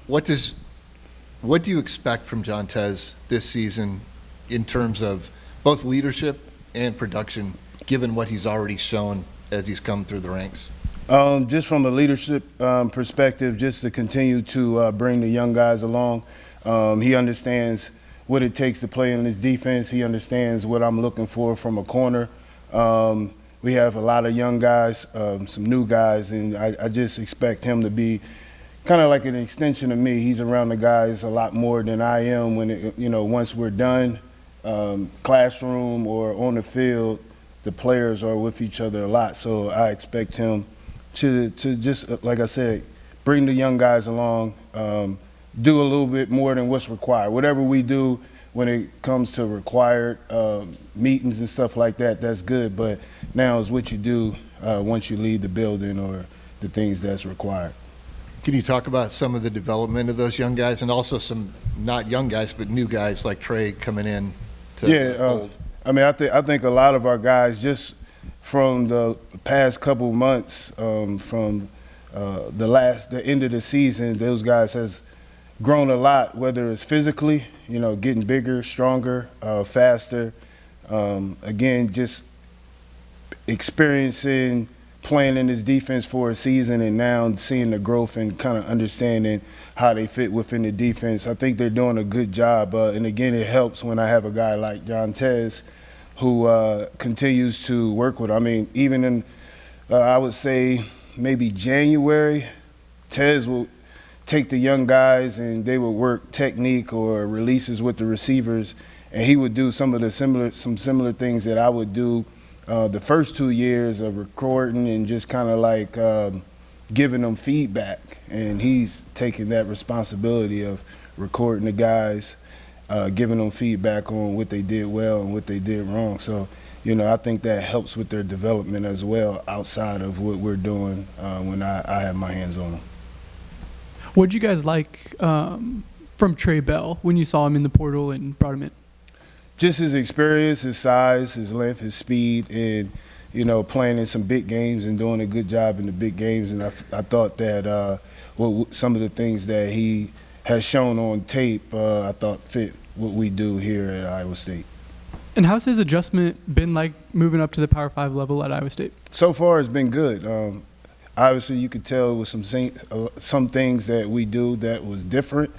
what does what do you expect from John Tez this season in terms of both leadership and production, given what he's already shown as he's come through the ranks? Just from a leadership perspective, just to continue to bring the young guys along. He understands what it takes to play in this defense. He understands what I'm looking for from a corner. We have a lot of young guys, some new guys, and I just expect him to be kind of like an extension of me. He's around the guys a lot more than I am once we're done, classroom or on the field, the players are with each other a lot. So I expect him to just, like I said, bring the young guys along, do a little bit more than what's required. Whatever we do when it comes to required meetings and stuff like that, that's good. But now is what you do once you leave the building or the things that's required. Can you talk about some of the development of those young guys and also some not young guys but new guys like Trey coming in to the fold? I think a lot of our guys just from the past couple months, from the end of the season, those guys has grown a lot, whether it's physically, getting bigger, stronger, faster. Again, just experiencing playing in this defense for a season and now seeing the growth and kind of understanding how they fit within the defense. I think they're doing a good job. And again, it helps when I have a guy like John Tez who continues to work with. I mean, even in, I would say maybe January, Tez will take the young guys and they would work technique or releases with the receivers, and he would do some similar things that I would do the first 2 years of recording and just kind of like giving them feedback. And he's taking that responsibility of recording the guys, giving them feedback on what they did well and what they did wrong. So, I think that helps with their development as well outside of what we're doing when I have my hands on them. What did you guys like from Trey Bell when you saw him in the portal and brought him in? Just his experience, his size, his length, his speed, and playing in some big games and doing a good job in the big games. And I thought that some of the things that he has shown on tape, I thought fit what we do here at Iowa State. And how's his adjustment been like moving up to the Power 5 level at Iowa State? So far, it's been good. Obviously, you could tell with some things that we do that was different.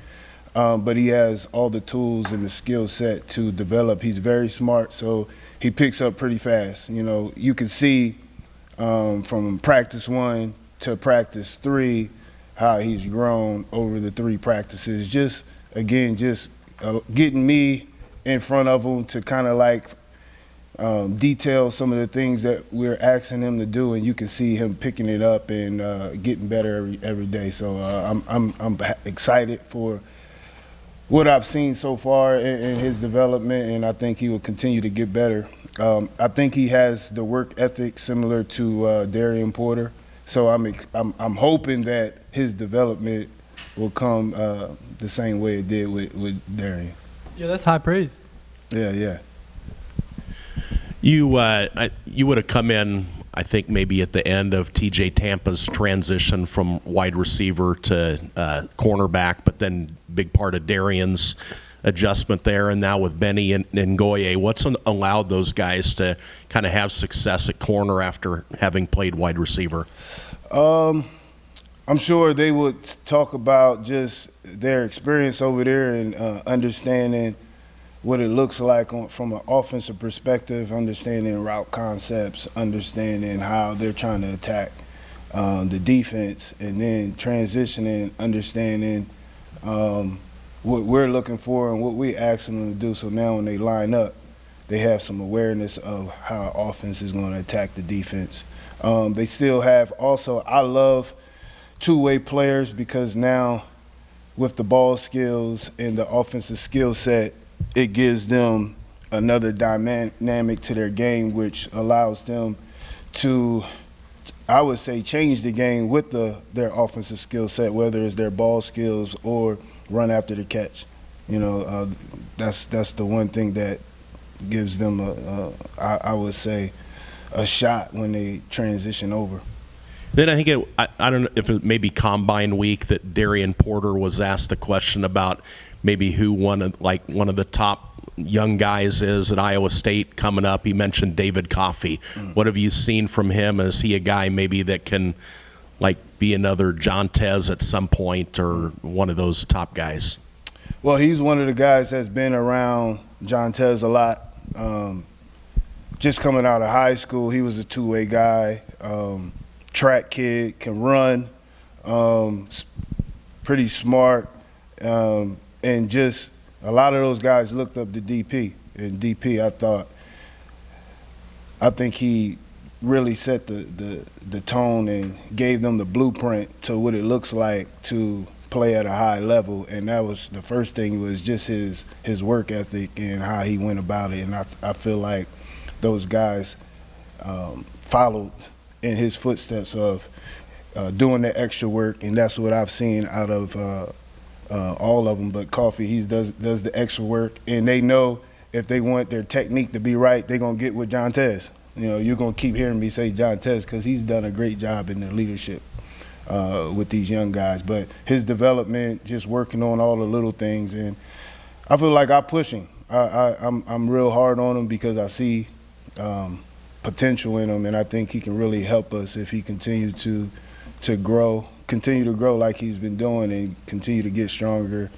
But he has all the tools and the skill set to develop. He's very smart, so he picks up pretty fast. You can see from practice 1 to practice 3 how he's grown over the 3 practices. Just getting me in front of him to kind of like detail some of the things that we're asking him to do, and you can see him picking it up and getting better every day. So I'm excited for what I've seen so far in his development, and I think he will continue to get better. I think he has the work ethic similar to Darian Porter, so I'm hoping that his development will come the same way it did with Darian. Yeah, that's high praise. Yeah. You would have come in, I think, maybe at the end of TJ Tampa's transition from wide receiver to cornerback, but then big part of Darian's adjustment there, and now with Benny and Ngoye. What's allowed those guys to kind of have success at corner after having played wide receiver? I'm sure they would talk about just their experience over there and understanding what it looks like from an offensive perspective, understanding route concepts, understanding how they're trying to attack the defense, and then transitioning, understanding what we're looking for and what we're asking them to do. So now when they line up, they have some awareness of how offense is going to attack the defense. They still have also, I love two-way players because now with the ball skills and the offensive skill set, it gives them another dynamic to their game, which allows them to, I would say, change the game with their offensive skill set, whether it's their ball skills or run after the catch. That's the one thing that gives them I would say, a shot when they transition over. Then I think I don't know if it may be Combine Week that Darian Porter was asked the question about maybe who one of the top young guys is at Iowa State coming up. He mentioned David Coffey. What have you seen from him? Is he a guy maybe that can be another John Tez at some point, or one of those top guys? Well, he's one of the guys that's been around John Tez a lot. Just coming out of high school, he was a two-way guy. Track kid, can run, pretty smart, and just a lot of those guys looked up to DP. And DP, I think he really set the tone and gave them the blueprint to what it looks like to play at a high level. And that was the first thing, was just his work ethic and how he went about it. And I feel like those guys followed in his footsteps of doing the extra work, and that's what I've seen out of all of them. But Coffey, he does the extra work, and they know if they want their technique to be right, they're going to get with John Tez. You're going to keep hearing me say John Tez because he's done a great job in the leadership with these young guys. But his development, just working on all the little things, and I feel like I push him. I'm real hard on him because I see potential in him, and I think he can really help us if he continue to continue to grow like he's been doing, and continue to get stronger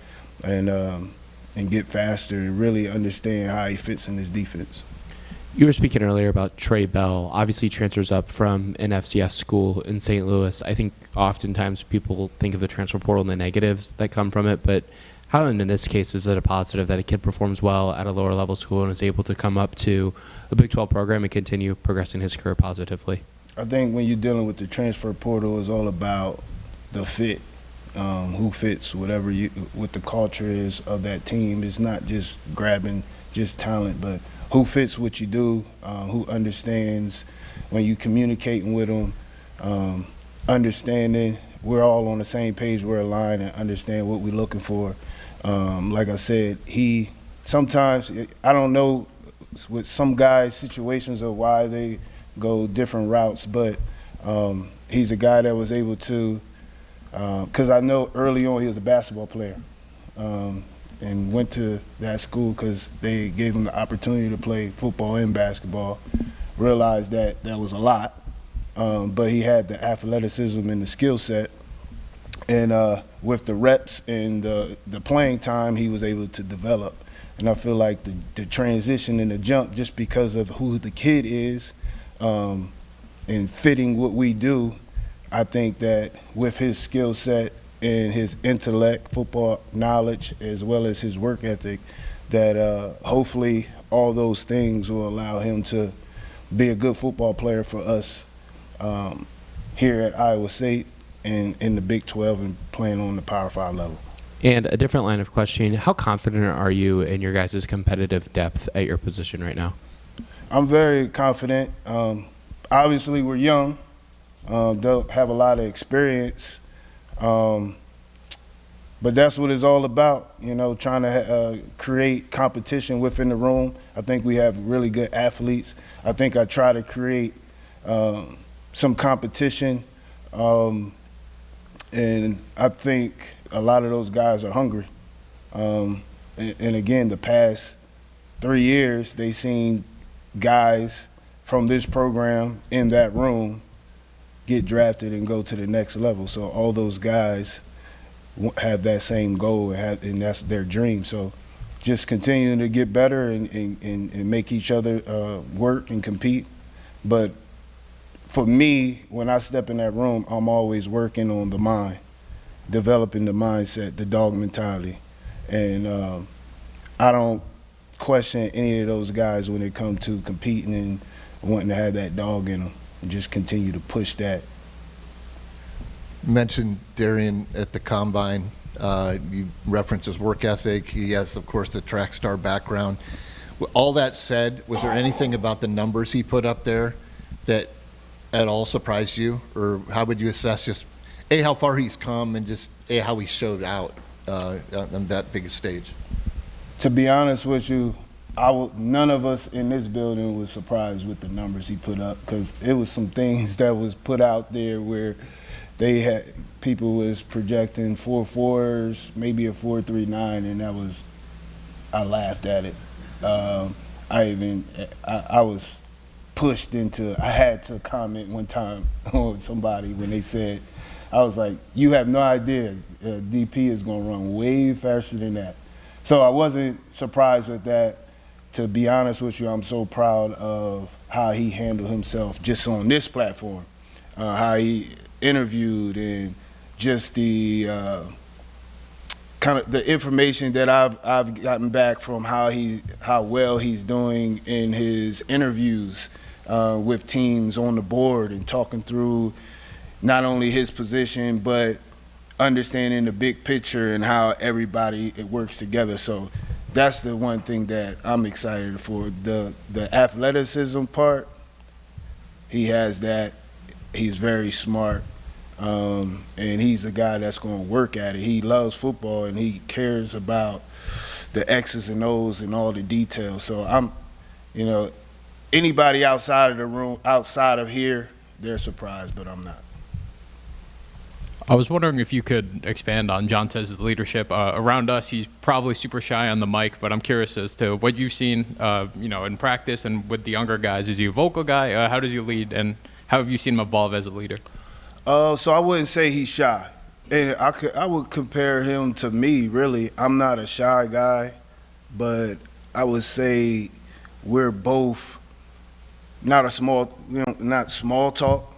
and get faster, and really understand how he fits in this defense. You were speaking earlier about Trey Bell. Obviously transfers up from an FCS school in St. Louis. I think oftentimes people think of the transfer portal and the negatives that come from it, but how in this case is it a positive that a kid performs well at a lower level school and is able to come up to a Big 12 program and continue progressing his career positively? I think when you're dealing with the transfer portal, it's all about the fit, who fits what the culture is of that team. It's not just grabbing just talent, but who fits what you do, who understands when you communicating with them, understanding we're all on the same page, we're aligned, and understand what we're looking for. Like I said, sometimes, I don't know with some guys, situations of why they go different routes, but he's a guy that was able to, because I know early on he was a basketball player, and went to that school because they gave him the opportunity to play football and basketball. Realized that was a lot, but he had the athleticism and the skill set. And with the reps and the playing time, he was able to develop. And I feel like the transition and the jump, just because of who the kid is and fitting what we do, I think that with his skill set and his intellect, football knowledge, as well as his work ethic, that hopefully all those things will allow him to be a good football player for us here at Iowa State and in the Big 12 and playing on the Power 5 level. And a different line of questioning, how confident are you in your guys' competitive depth at your position right now? I'm very confident. Obviously, we're young. Don't have a lot of experience. But that's what it's all about, trying to create competition within the room. I think we have really good athletes. I think I try to create some competition, and I think a lot of those guys are hungry. And again, the past 3 years, they seen guys from this program in that room get drafted and go to the next level. So all those guys have that same goal, and that's their dream. So just continuing to get better and make each other work and compete. But for me, when I step in that room, I'm always working on the mind, developing the mindset, the dog mentality. And I don't question any of those guys when it comes to competing and wanting to have that dog in them and just continue to push that. You mentioned Darian at the Combine. You referenced his work ethic. He has, of course, the track star background. All that said, was there anything about the numbers he put up there that at all surprised you? Or how would you assess just, A, how far he's come, and just, A, how he showed out on that big stage? To be honest with you, none of us in this building was surprised with the numbers he put up, because it was some things that was put out there where they had people was projecting 4.4s, maybe a 4.39, and I laughed at it. I was pushed into. I had to comment one time on somebody when they said, I was like, you have no idea, DP is going to run way faster than that. So I wasn't surprised with that. To be honest with you, I'm so proud of how he handled himself just on this platform, how he interviewed, and just the kind of the information that I've gotten back from how well he's doing in his interviews with teams on the board, and talking through not only his position but understanding the big picture and how everybody it works together. So that's the one thing that I'm excited for. The athleticism part, he has that. He's very smart, and he's a guy that's going to work at it. He loves football, and he cares about the X's and O's and all the details. So anybody outside of the room, outside of here, they're surprised, but I'm not. I was wondering if you could expand on John Tez's leadership. Around us, he's probably super shy on the mic, but I'm curious as to what you've seen, in practice and with the younger guys. Is he a vocal guy? How does he lead, and how have you seen him evolve as a leader? So I wouldn't say he's shy, and I would compare him to me. Really, I'm not a shy guy, but I would say we're both not small talk.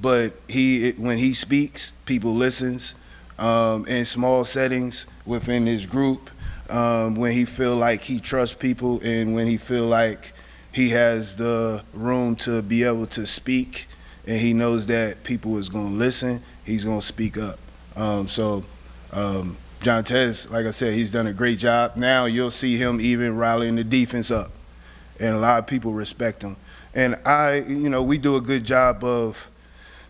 But when he speaks, people listens in small settings within his group, when he feel like he trusts people, and when he feel like he has the room to be able to speak, and he knows that people is going to listen, he's going to speak up. John Tez, like I said, he's done a great job. Now you'll see him even rallying the defense up, and a lot of people respect him. And we do a good job of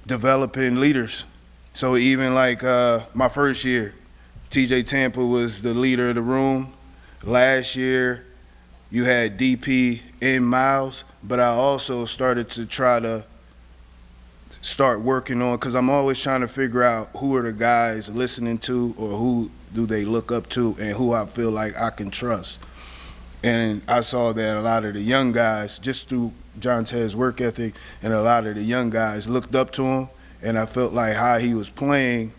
developing leaders. So even like my first year, TJ Tampa was the leader of the room. Last year, you had DP and Miles, but I also started to try to start working on, because I'm always trying to figure out who are the guys listening to, or who do they look up to, and who I feel like I can trust. And I saw that a lot of the young guys, just through John Tez's work ethic, and a lot of the young guys looked up to him, and I felt like how he was playing,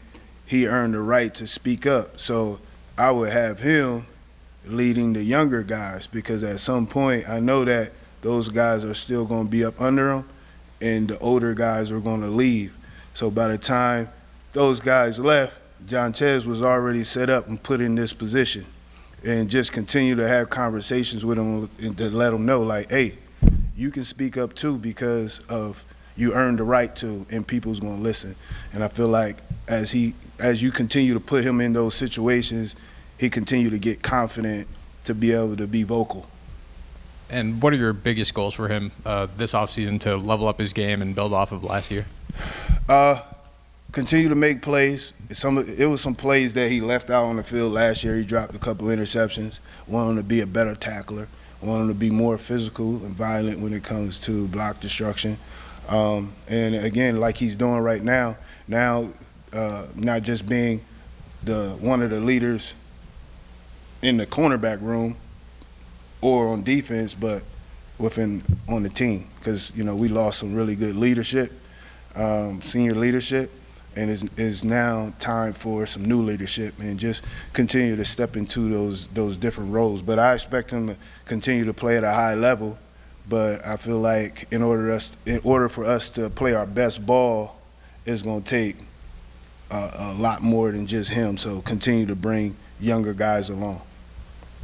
he earned the right to speak up. So I would have him leading the younger guys, because at some point I know that those guys are still going to be up under him, and the older guys are going to leave. So by the time those guys left, John Tez was already set up and put in this position, and just continue to have conversations with him and to let him know, like, hey, you can speak up too, because of you earned the right to, and people's going to listen. And I feel like as you continue to put him in those situations, he continue to get confident to be able to be vocal. And what are your biggest goals for him this offseason to level up his game and build off of last year? Continue to make plays. It was some plays that he left out on the field last year. He dropped a couple interceptions. Want him to be a better tackler. Want him to be more physical and violent when it comes to block destruction. And again, like he's doing right now, not just being one of the leaders in the cornerback room or on defense, but on the team, because we lost some really good leadership, senior leadership, and it's now time for some new leadership, and just continue to step into those different roles. But I expect him to continue to play at a high level. But I feel like in order for us to play our best ball, it's going to take a lot more than just him. So continue to bring younger guys along.